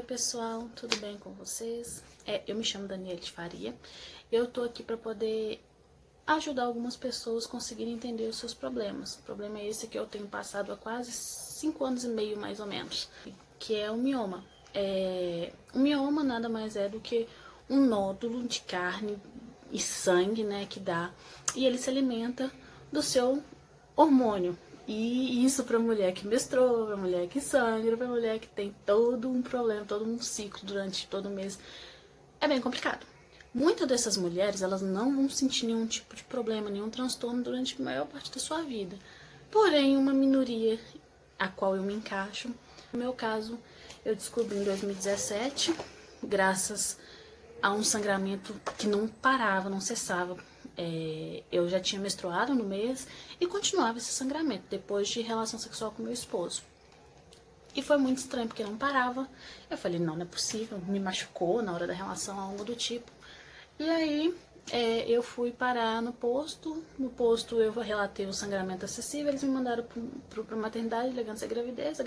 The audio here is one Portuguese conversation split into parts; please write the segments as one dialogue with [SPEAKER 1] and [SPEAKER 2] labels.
[SPEAKER 1] pessoal, tudo bem com vocês? Eu me chamo Daniele de Faria. Eu tô aqui para poder ajudar algumas pessoas a conseguirem entender os seus problemas. O problema é esse que eu tenho passado há quase 5 anos e meio, mais ou menos, que é o mioma. O mioma nada mais é do que um nódulo de carne e sangue, né, que dá, e ele se alimenta do seu hormônio. E isso para mulher que menstrua, para mulher que sangra, para mulher que tem todo um problema, todo um ciclo durante todo o mês, é bem complicado. Muitas dessas mulheres, elas não vão sentir nenhum tipo de problema, nenhum transtorno durante a maior parte da sua vida. Porém, uma minoria a qual eu me encaixo, no meu caso, eu descobri em 2017, graças a um sangramento que não parava, não cessava. Eu já tinha menstruado no mês e continuava esse sangramento depois de relação sexual com meu esposo. E foi muito estranho porque não parava. Eu falei, não é possível, me machucou na hora da relação, algo do tipo. E aí eu fui parar no posto. No posto eu relatei o sangramento excessivo, eles me mandaram pra maternidade, alegando a gravidez.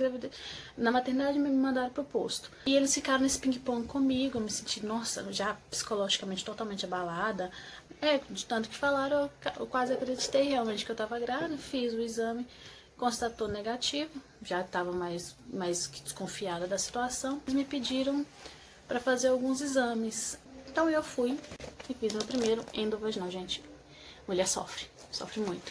[SPEAKER 1] Na maternidade me mandaram pro posto. E eles ficaram nesse ping-pong comigo, eu me senti, nossa, já psicologicamente totalmente abalada. De tanto que falaram, eu quase acreditei realmente que eu tava grávida, fiz o exame, constatou negativo, já estava mais que desconfiada da situação. Eles me pediram para fazer alguns exames. Então eu fui e fiz meu primeiro endovaginal, gente. Mulher sofre muito.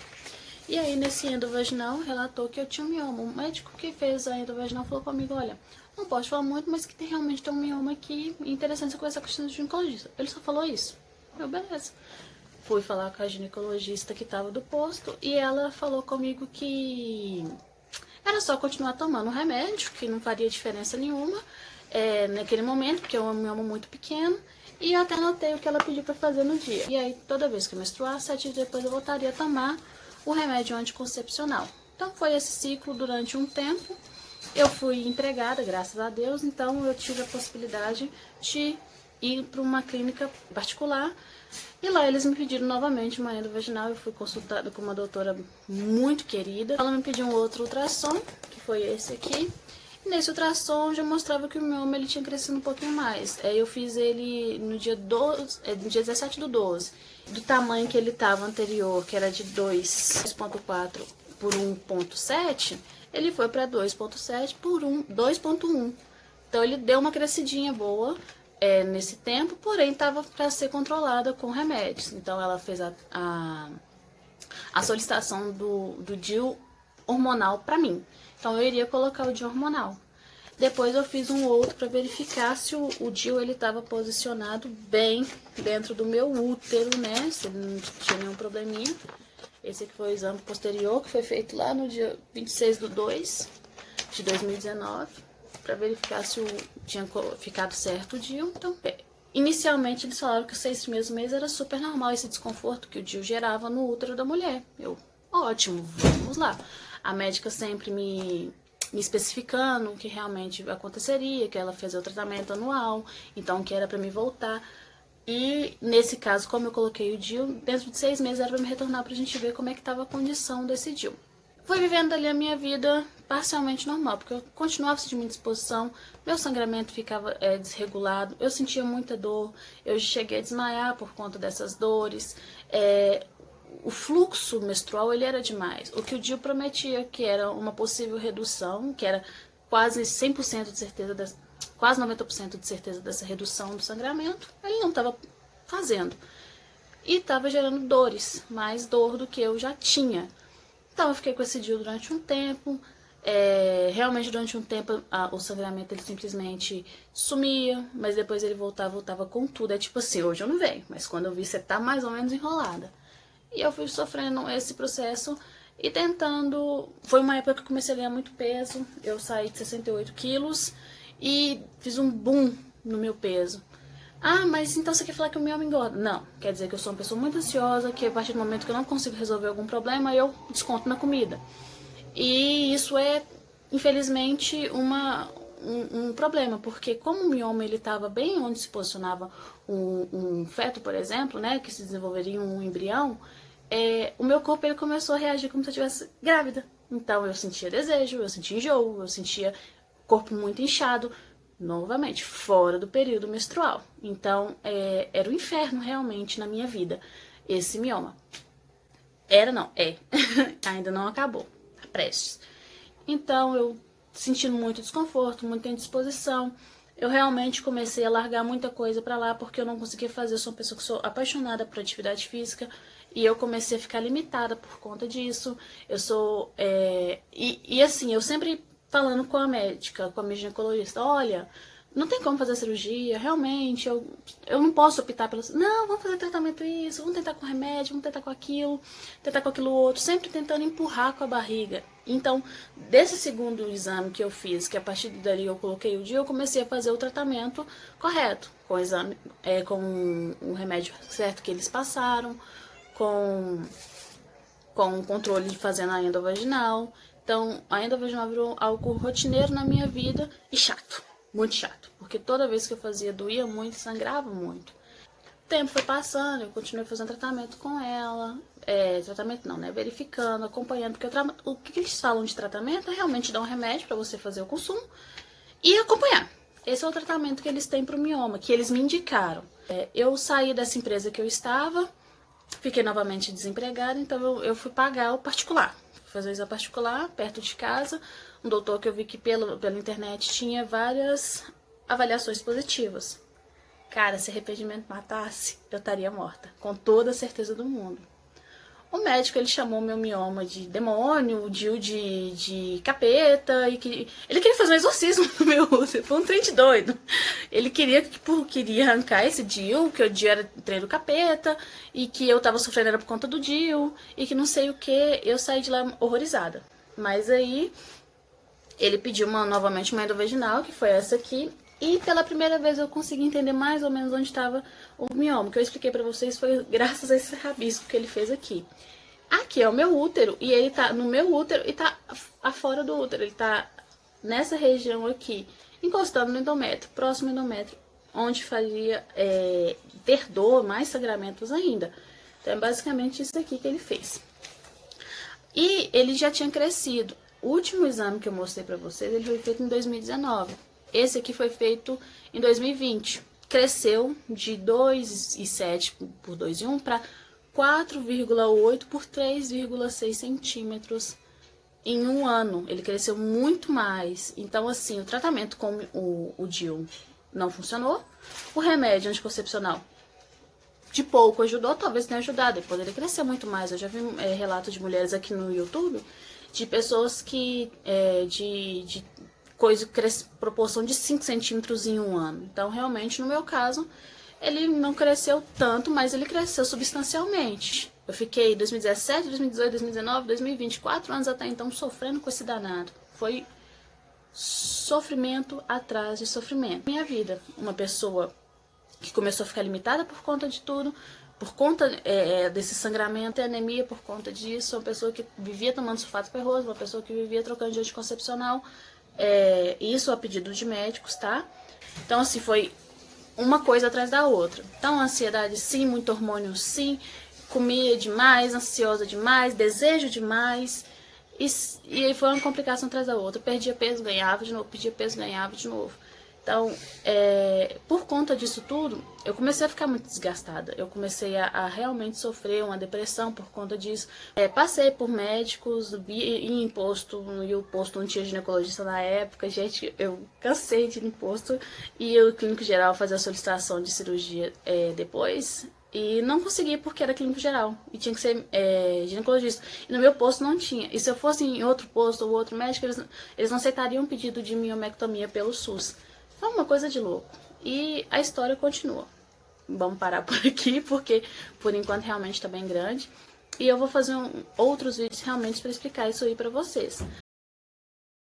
[SPEAKER 1] E aí nesse endovaginal relatou que eu tinha um mioma. O médico que fez a endovaginal falou comigo, olha, não pode falar muito, mas que realmente tem um mioma aqui, é interessante você conversar com o ginecologista. Ele só falou isso. Beleza. Fui falar com a ginecologista que estava do posto e ela falou comigo que era só continuar tomando o remédio, que não faria diferença nenhuma naquele momento, porque eu me amo muito pequeno. E eu até anotei o que ela pediu para fazer no dia. E aí, toda vez que eu menstruar, 7 dias depois eu voltaria a tomar o remédio anticoncepcional. Então, foi esse ciclo durante um tempo. Eu fui empregada, graças a Deus, então eu tive a possibilidade de ir para uma clínica particular. E lá eles me pediram novamente uma endovaginal. Eu fui consultada com uma doutora muito querida. Ela me pediu um outro ultrassom, que foi esse aqui. Nesse ultrassom já mostrava que o mioma ele tinha crescido um pouquinho mais. Eu fiz ele no dia 17/12. Do tamanho que ele estava anterior, que era de 2,4 por 1,7, ele foi para 2,7 por 2,1. Então ele deu uma crescidinha boa nesse tempo, porém estava para ser controlada com remédios. Então ela fez a solicitação do DIU hormonal para mim. Então eu iria colocar o DIU hormonal. Depois eu fiz um outro para verificar se o DIU ele estava posicionado bem dentro do meu útero, né? Se ele não tinha nenhum probleminha. Esse aqui foi o exame posterior que foi feito lá no dia 26/2 de 2019 para verificar se tinha ficado certo o DIU. Então, inicialmente eles falaram que os 6 primeiros meses era super normal esse desconforto que o DIU gerava no útero da mulher. Ótimo, vamos lá. A médica sempre me especificando o que realmente aconteceria, que ela fez o tratamento anual, então que era para me voltar. E nesse caso, como eu coloquei o DIU, dentro de 6 meses era para me retornar pra gente ver como é que estava a condição desse DIU. Fui vivendo ali a minha vida parcialmente normal, porque eu continuava sentindo muita disposição, meu sangramento ficava desregulado, eu sentia muita dor, eu cheguei a desmaiar por conta dessas dores. O fluxo menstrual ele era demais. O que o DIU prometia, que era uma possível redução, que era quase 100% de certeza, quase 90% de certeza dessa redução do sangramento, ele não estava fazendo. E estava gerando dores, mais dor do que eu já tinha. Então eu fiquei com esse DIU durante um tempo. Realmente durante um tempo o sangramento ele simplesmente sumia, mas depois ele voltava com tudo. É tipo assim, hoje eu não venho, mas quando eu vi você tá mais ou menos enrolada. E eu fui sofrendo esse processo e tentando. Foi uma época que eu comecei a ganhar muito peso. Eu saí de 68 quilos e fiz um boom no meu peso. Ah, mas então você quer falar que o meu me engorda? Não, quer dizer que eu sou uma pessoa muito ansiosa, que a partir do momento que eu não consigo resolver algum problema, eu desconto na comida. E isso é, infelizmente, um problema, porque como o mioma ele estava bem onde se posicionava um feto, por exemplo, né, que se desenvolveria um embrião, o meu corpo ele começou a reagir como se eu estivesse grávida. Então eu sentia desejo, eu sentia enjoo, eu sentia corpo muito inchado, novamente, fora do período menstrual. Então, era o inferno realmente na minha vida, esse mioma. Era não, é. Ainda não acabou, tá prestes. Então, eu sentindo muito desconforto, muita indisposição, eu realmente comecei a largar muita coisa pra lá, porque eu não conseguia fazer. Eu sou uma pessoa que sou apaixonada por atividade física, e eu comecei a ficar limitada por conta disso. Eu sou... E assim, eu sempre falando com a médica, com a minha ginecologista, olha, não tem como fazer cirurgia, realmente, eu não posso optar pelo... Não, vamos fazer tratamento isso, vamos tentar com remédio, vamos tentar com aquilo outro, sempre tentando empurrar com a barriga. Então, desse segundo exame que eu fiz, que a partir dali eu coloquei o dia, eu comecei a fazer o tratamento correto, com o exame, com o remédio certo que eles passaram, com o controle de fazendo a endovaginal. Então, a endovaginal virou algo rotineiro na minha vida e chato, muito chato, porque toda vez que eu fazia doía muito, sangrava muito. O tempo foi passando, eu continuei fazendo tratamento com ela, tratamento não, né, verificando, acompanhando, porque o que eles falam de tratamento é realmente dar um remédio para você fazer o consumo e acompanhar. Esse é o tratamento que eles têm para o mioma, que eles me indicaram. Eu saí dessa empresa que eu estava, fiquei novamente desempregada, então eu fui pagar o particular. Fazer isso particular, perto de casa, um doutor que eu vi que pela internet tinha várias avaliações positivas. Cara, se arrependimento matasse, eu estaria morta, com toda a certeza do mundo. O médico, ele chamou meu mioma de demônio, de capeta, e ele queria fazer um exorcismo no meu útero, foi um trem de doido. Ele queria arrancar esse DIU, que o DIU era trem do capeta, e que eu tava sofrendo era por conta do DIU, e que não sei o que. Eu saí de lá horrorizada. Mas aí, ele pediu novamente uma endovaginal, que foi essa aqui, e pela primeira vez eu consegui entender mais ou menos onde estava o mioma. O que eu expliquei pra vocês foi graças a esse rabisco que ele fez aqui. Aqui é o meu útero, e ele tá no meu útero e tá afora do útero. Ele tá nessa região aqui, encostando no endométrio, próximo ao endométrio, onde faria ter dor, mais sangramentos ainda. Então é basicamente isso aqui que ele fez. E ele já tinha crescido. O último exame que eu mostrei pra vocês, ele foi feito em 2019. Esse aqui foi feito em 2020. Cresceu de 2,7 por 2,1 para 4,8 por 3,6 centímetros em um ano. Ele cresceu muito mais. Então, assim, o tratamento com o DIU não funcionou. O remédio anticoncepcional de pouco ajudou, talvez tenha ajudado. Ele poderia crescer muito mais. Eu já vi relatos de mulheres aqui no YouTube, de pessoas que proporção de 5 centímetros em um ano. Então, realmente, no meu caso, ele não cresceu tanto, mas ele cresceu substancialmente. Eu fiquei 2017, 2018, 2019, 2020, 4 anos até então sofrendo com esse danado. Foi sofrimento atrás de sofrimento. Minha vida, uma pessoa que começou a ficar limitada por conta de tudo, por conta desse sangramento e anemia por conta disso, uma pessoa que vivia tomando sulfato ferroso, uma pessoa que vivia trocando de anticoncepcional, isso a pedido de médicos, tá? Então, assim, foi uma coisa atrás da outra. Então, ansiedade sim, muito hormônio sim, comia demais, ansiosa demais, desejo demais, e aí foi uma complicação atrás da outra. Perdia peso, ganhava de novo, perdia peso, ganhava de novo. Então, por conta disso tudo, eu comecei a ficar muito desgastada. Eu comecei a realmente sofrer uma depressão por conta disso. Passei por médicos, ia em posto, e o posto não tinha ginecologista na época. Gente, eu cansei de ir em posto. E o clínico geral fazia a solicitação de cirurgia depois. E não consegui porque era clínico geral. E tinha que ser ginecologista. E no meu posto não tinha. E se eu fosse em outro posto ou outro médico, eles não aceitariam o pedido de miomectomia pelo SUS. Foi uma coisa de louco. E a história continua. Vamos parar por aqui, porque por enquanto realmente está bem grande. E eu vou fazer outros vídeos realmente para explicar isso aí para vocês.